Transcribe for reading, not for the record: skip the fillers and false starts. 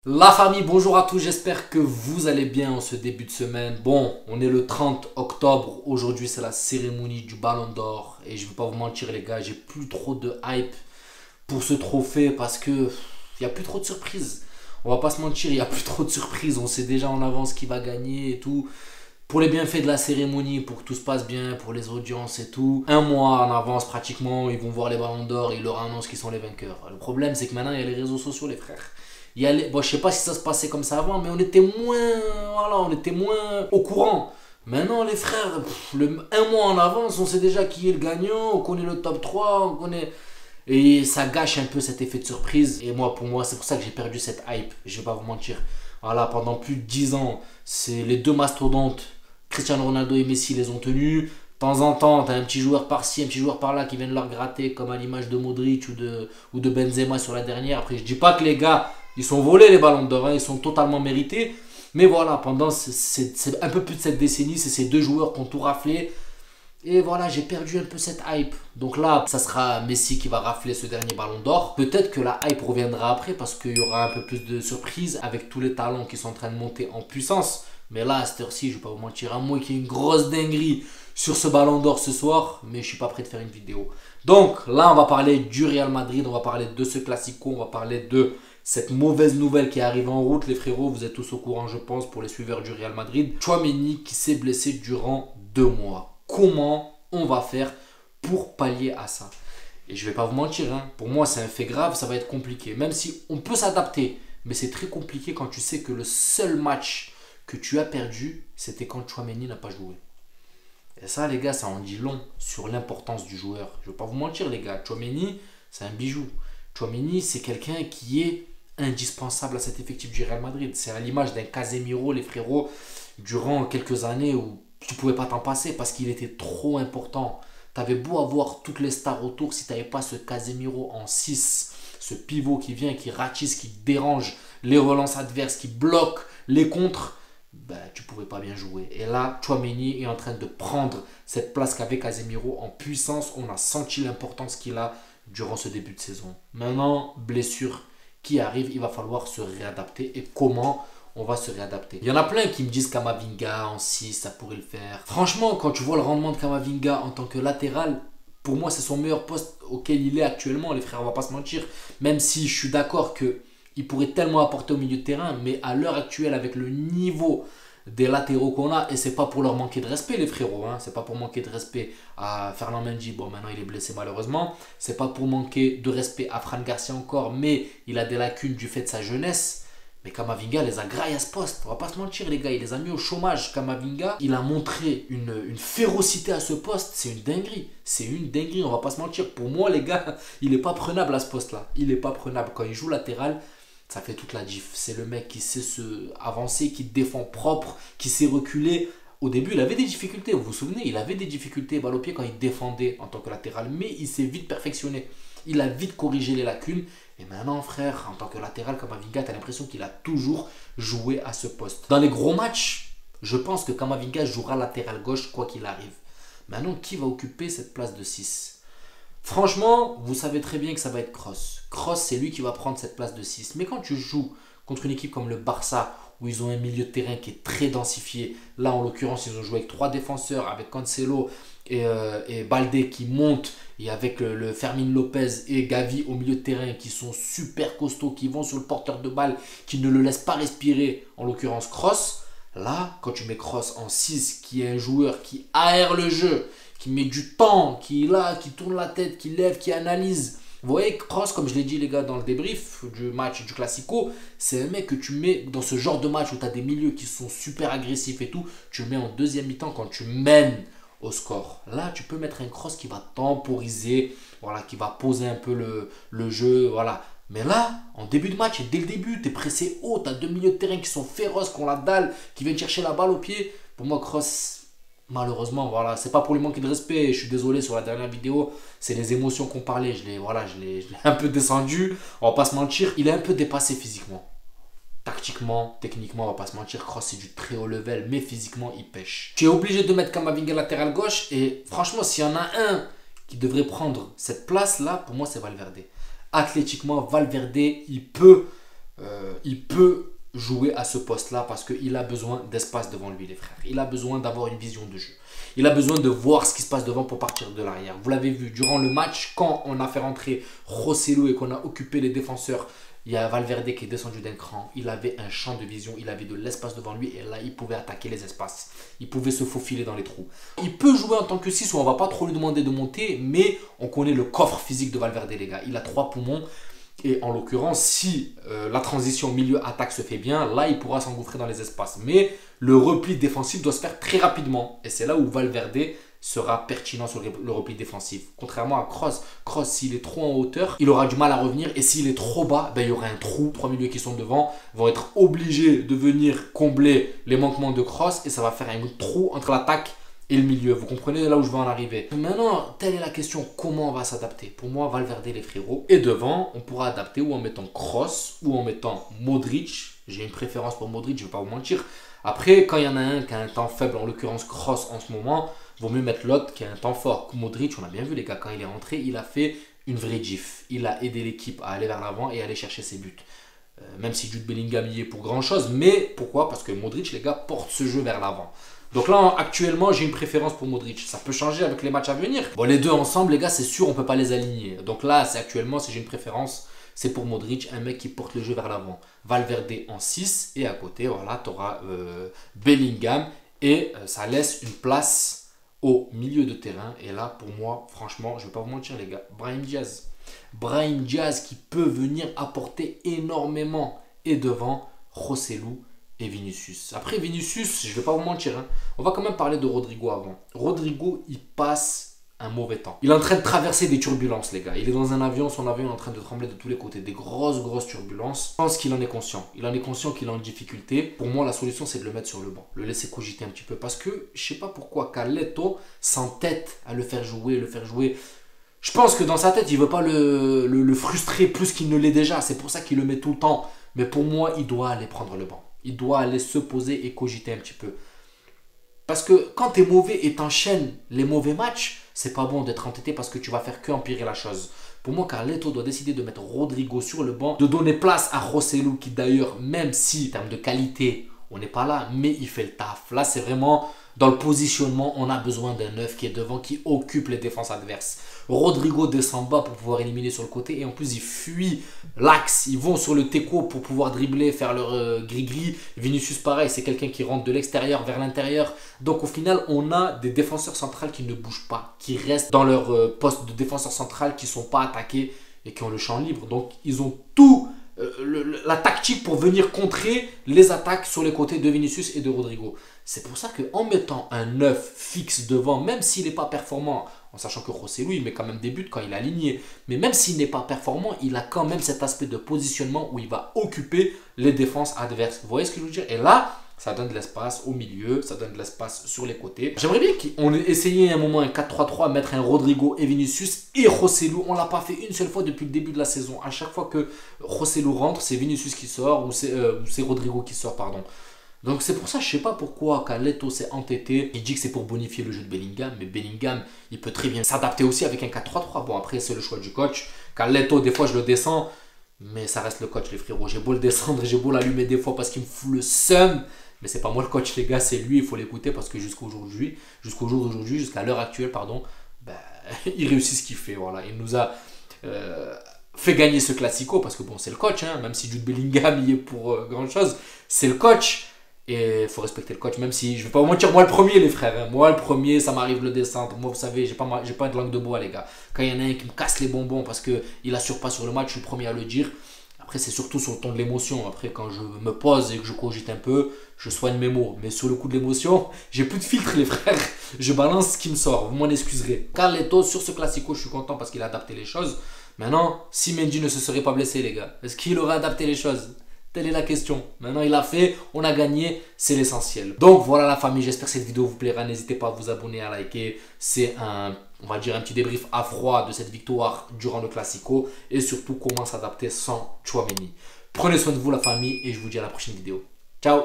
La famille, bonjour à tous, j'espère que vous allez bien en ce début de semaine. Bon, on est le 30 octobre, aujourd'hui c'est la cérémonie du Ballon d'Or. Et je ne vais pas vous mentir les gars, j'ai plus trop de hype pour ce trophée parce que il n'y a plus trop de surprises. On va pas se mentir, il n'y a plus trop de surprises, on sait déjà en avance qui va gagner et tout. Pour les bienfaits de la cérémonie, pour que tout se passe bien, pour les audiences et tout, un mois en avance pratiquement, ils vont voir les ballons d'or et ils leur annoncent qui sont les vainqueurs. Le problème c'est que maintenant il y a les réseaux sociaux les frères. Bon, je sais pas si ça se passait comme ça avant, mais on était moins au courant. Maintenant les frères, un mois en avance, on sait déjà qui est le gagnant, on connaît le top 3, on connaît... Et ça gâche un peu cet effet de surprise. Et moi, pour moi, c'est pour ça que j'ai perdu cette hype. Je vais pas vous mentir. Voilà, pendant plus de 10 ans, c'est les deux mastodontes, Cristiano Ronaldo et Messi, les ont tenus. De temps en temps, tu as un petit joueur par-ci, un petit joueur par-là qui viennent leur gratter, comme à l'image de Modric ou de Benzema sur la dernière. Après, je dis pas que les gars, ils sont volés les ballons d'or, hein, ils sont totalement mérités. Mais voilà, pendant c'est un peu plus de cette décennie, c'est ces deux joueurs qui ont tout raflé. Et voilà, j'ai perdu un peu cette hype. Donc là, ça sera Messi qui va rafler ce dernier ballon d'or. Peut-être que la hype reviendra après parce qu'il y aura un peu plus de surprises avec tous les talents qui sont en train de monter en puissance. Mais là, à cette heure-ci, je ne vais pas vous mentir, à moins qu'il y ait une grosse dinguerie sur ce ballon d'or ce soir, mais je ne suis pas prêt de faire une vidéo. Donc là, on va parler du Real Madrid, on va parler de ce Classico, on va parler de cette mauvaise nouvelle qui arrive en route. Les frérots, vous êtes tous au courant, je pense, pour les suiveurs du Real Madrid. Tchouaméni qui s'est blessé durant 2 mois. Comment on va faire pour pallier à ça? Et je vais pas vous mentir, hein, pour moi c'est un fait grave, ça va être compliqué. Même si on peut s'adapter, mais c'est très compliqué quand tu sais que le seul match que tu as perdu, c'était quand Tchouaméni n'a pas joué. Et ça les gars, ça en dit long sur l'importance du joueur. Je vais pas vous mentir les gars, Tchouaméni c'est un bijou. Tchouaméni c'est quelqu'un qui est indispensable à cet effectif du Real Madrid. C'est à l'image d'un Casemiro, les frérots, durant quelques années où tu pouvais pas t'en passer parce qu'il était trop important. Tu avais beau avoir toutes les stars autour, si tu n'avais pas ce Casemiro en 6, ce pivot qui vient, qui ratisse, qui dérange les relances adverses, qui bloque les contres, ben, tu pouvais pas bien jouer. Et là, Tchouaméni est en train de prendre cette place qu'avait Casemiro en puissance. On a senti l'importance qu'il a durant ce début de saison. Maintenant, blessure qui arrive, il va falloir se réadapter. Et comment on va se réadapter? Il y en a plein qui me disent Camavinga en 6, ça pourrait le faire. Franchement, quand tu vois le rendement de Camavinga en tant que latéral, pour moi, c'est son meilleur poste auquel il est actuellement, les frères, on va pas se mentir. Même si je suis d'accord qu'il pourrait tellement apporter au milieu de terrain, mais à l'heure actuelle, avec le niveau des latéraux qu'on a, et c'est pas pour leur manquer de respect les frérots, hein, c'est pas pour manquer de respect à Ferland Mendy, bon maintenant il est blessé malheureusement, c'est pas pour manquer de respect à Fran Garcia encore, mais il a des lacunes du fait de sa jeunesse. Mais Camavinga les a graillés à ce poste. On va pas se mentir les gars, il les a mis au chômage. Camavinga, il a montré une férocité à ce poste. C'est une dinguerie. C'est une dinguerie, on va pas se mentir. Pour moi les gars, il est pas prenable à ce poste-là. Il est pas prenable. Quand il joue latéral, ça fait toute la diff. C'est le mec qui sait se avancer, qui défend propre, qui sait reculer. Au début, il avait des difficultés, vous vous souvenez, il avait des difficultés balle au pied quand il défendait en tant que latéral, mais il s'est vite perfectionné. Il a vite corrigé les lacunes. Et maintenant, frère, en tant que latéral, Camavinga, tu as l'impression qu'il a toujours joué à ce poste. Dans les gros matchs, je pense que Camavinga jouera latéral gauche quoi qu'il arrive. Maintenant, qui va occuper cette place de 6? Franchement, vous savez très bien que ça va être Kroos. Kroos, c'est lui qui va prendre cette place de 6. Mais quand tu joues contre une équipe comme le Barça, où ils ont un milieu de terrain qui est très densifié, là en l'occurrence, ils ont joué avec 3 défenseurs, avec Cancelo et Balde qui montent, et avec le Fermin Lopez et Gavi au milieu de terrain qui sont super costauds, qui vont sur le porteur de balle, qui ne le laissent pas respirer, en l'occurrence Kroos. Là, quand tu mets Kroos en 6, qui est un joueur qui aère le jeu, qui met du temps, qui est là, qui tourne la tête, qui lève, qui analyse. Vous voyez, Kroos, comme je l'ai dit les gars dans le débrief du match du Classico, c'est un mec que tu mets dans ce genre de match où tu as des milieux qui sont super agressifs et tout, tu le mets en deuxième mi-temps quand tu mènes au score. Là, tu peux mettre un Kroos qui va temporiser, voilà, qui va poser un peu le jeu, voilà. Mais là, en début de match, et dès le début, tu es pressé haut, tu as 2 milieux de terrain qui sont féroces, qui ont la dalle, qui viennent chercher la balle au pied. Pour moi, Kroos, malheureusement, voilà, c'est pas pour lui manquer de respect, je suis désolé sur la dernière vidéo, c'est les émotions qu'on parlait, je l'ai un peu descendu, on va pas se mentir, il est un peu dépassé physiquement. Tactiquement, techniquement, on va pas se mentir, Kroos c'est du très haut level, mais physiquement il pêche. Tu es obligé de mettre Camavinga latéral gauche, et franchement, s'il y en a un qui devrait prendre cette place là, pour moi c'est Valverde. Athlétiquement, Valverde, il peut il peut jouer à ce poste-là parce qu'il a besoin d'espace devant lui, les frères. Il a besoin d'avoir une vision de jeu. Il a besoin de voir ce qui se passe devant pour partir de l'arrière. Vous l'avez vu, durant le match, quand on a fait rentrer Joselu et qu'on a occupé les défenseurs, il y a Valverde qui est descendu d'un cran. Il avait un champ de vision, il avait de l'espace devant lui et là, il pouvait attaquer les espaces. Il pouvait se faufiler dans les trous. Il peut jouer en tant que 6 où on ne va pas trop lui demander de monter, mais on connaît le coffre physique de Valverde, les gars. Il a 3 poumons. Et en l'occurrence, si la transition milieu-attaque se fait bien, là, il pourra s'engouffrer dans les espaces. Mais le repli défensif doit se faire très rapidement. Et c'est là où Valverde sera pertinent sur le repli défensif. Contrairement à Kroos. Kroos, s'il est trop en hauteur, il aura du mal à revenir. Et s'il est trop bas, ben, il y aura un trou. 3 milieux qui sont devant vont être obligés de venir combler les manquements de Kroos. Et ça va faire un trou entre l'attaque et le milieu. Vous comprenez là où je veux en arriver. Maintenant, telle est la question, comment on va s'adapter? Pour moi, Valverde, les frérots. Et devant, on pourra adapter ou en mettant Kroos ou en mettant Modric. J'ai une préférence pour Modric, je ne vais pas vous mentir. Après, quand il y en a un qui a un temps faible, en l'occurrence Kroos en ce moment, vaut mieux mettre l'autre qui a un temps fort. Modric, on a bien vu les gars, quand il est rentré, il a fait une vraie gif. Il a aidé l'équipe à aller vers l'avant et à aller chercher ses buts. Même si Jude Bellingham y est pour grand chose. Mais pourquoi? Parce que Modric, les gars, porte ce jeu vers l'avant. Donc là, actuellement, j'ai une préférence pour Modric. Ça peut changer avec les matchs à venir. Bon, les deux ensemble, les gars, c'est sûr, on ne peut pas les aligner. Donc là, c'est actuellement, si j'ai une préférence, c'est pour Modric, un mec qui porte le jeu vers l'avant. Valverde en 6 et à côté, voilà, tu auras Bellingham. Et ça laisse une place au milieu de terrain. Et là, pour moi, franchement, je ne vais pas vous mentir, les gars, Brahim Diaz. Brahim Diaz qui peut venir apporter énormément. Et devant, Joselu et Vinicius. Après Vinicius, je ne vais pas vous mentir, hein, on va quand même parler de Rodrigo avant. Rodrigo, il passe un mauvais temps. Il est en train de traverser des turbulences, les gars. Il est dans un avion, son avion est en train de trembler de tous les côtés. Des grosses turbulences. Je pense qu'il en est conscient. Il en est conscient qu'il est en difficulté. Pour moi, la solution, c'est de le mettre sur le banc. Le laisser cogiter un petit peu. Parce que, je ne sais pas pourquoi, Carleto s'entête à le faire jouer, Je pense que dans sa tête, il ne veut pas le frustrer plus qu'il ne l'est déjà. C'est pour ça qu'il le met tout le temps. Mais pour moi, il doit aller prendre le banc. Il doit aller se poser et cogiter un petit peu. Parce que quand tu es mauvais et t'enchaînes les mauvais matchs, c'est pas bon d'être entêté parce que tu vas faire que empirer la chose. Pour moi, Carleto doit décider de mettre Rodrigo sur le banc, de donner place à Joselu qui d'ailleurs, même si en termes de qualité, on n'est pas là, mais il fait le taf. Là, c'est vraiment dans le positionnement, on a besoin d'un neuf qui est devant, qui occupe les défenses adverses. Rodrigo descend bas pour pouvoir éliminer sur le côté et en plus, il fuit l'axe. Ils vont sur le teco pour pouvoir dribbler, faire leur gris-gris. Vinicius, pareil, c'est quelqu'un qui rentre de l'extérieur vers l'intérieur. Donc, au final, on a des défenseurs centrales qui ne bougent pas, qui restent dans leur poste de défenseur central, qui ne sont pas attaqués et qui ont le champ libre. Donc, ils ont tout la tactique pour venir contrer les attaques sur les côtés de Vinicius et de Rodrigo. C'est pour ça qu'en mettant un 9 fixe devant, même s'il n'est pas performant, en sachant que Joselu, il met quand même des buts quand il est aligné, mais même s'il n'est pas performant, il a quand même cet aspect de positionnement où il va occuper les défenses adverses. Vous voyez ce que je veux dire? Et là, ça donne de l'espace au milieu, ça donne de l'espace sur les côtés. J'aimerais bien qu'on ait essayé un moment un 4-3-3, mettre un Rodrigo et Vinicius et Joselu. On ne l'a pas fait une seule fois depuis le début de la saison. À chaque fois que Joselu rentre, c'est Vinicius qui sort ou c'est Rodrigo qui sort, pardon. Donc c'est pour ça, je ne sais pas pourquoi Carleto s'est entêté. Il dit que c'est pour bonifier le jeu de Bellingham, mais Bellingham, il peut très bien s'adapter aussi avec un 4-3-3. Bon, après, c'est le choix du coach. Carleto, des fois, je le descends, mais ça reste le coach, les frérots. J'ai beau le descendre, j'ai beau l'allumer des fois parce qu'il me fout le seum. Mais c'est pas moi le coach, les gars, c'est lui, il faut l'écouter parce que jusqu'au jour d'aujourd'hui, jusqu'à l'heure actuelle, pardon, ben, il réussit ce qu'il fait. Voilà. Il nous a fait gagner ce classico parce que bon, c'est le coach, hein, même si Jude Bellingham y est pour grand chose, c'est le coach. Et il faut respecter le coach, même si je vais pas vous mentir, moi le premier, les frères. Hein, moi le premier, ça m'arrive de le descendre. Moi, vous savez, j'ai pas de langue de bois, les gars. Quand il y en a un qui me casse les bonbons parce qu'il assure pas sur le match, je suis le premier à le dire. Après, c'est surtout sur le ton de l'émotion. Après, quand je me pose et que je cogite un peu, je soigne mes mots. Mais sur le coup de l'émotion, j'ai plus de filtre, les frères. Je balance ce qui me sort. Vous m'en excuserez. Carleto, sur ce classico, je suis content parce qu'il a adapté les choses. Maintenant, si Mendy ne se serait pas blessé, les gars, est-ce qu'il aurait adapté les choses? Telle est la question. Maintenant, il a fait, on a gagné, c'est l'essentiel. Donc, voilà la famille. J'espère que cette vidéo vous plaira. N'hésitez pas à vous abonner, à liker. C'est on va dire, un petit débrief à froid de cette victoire durant le Classico. Et surtout, comment s'adapter sans Tchouaméni. Prenez soin de vous, la famille, et je vous dis à la prochaine vidéo. Ciao!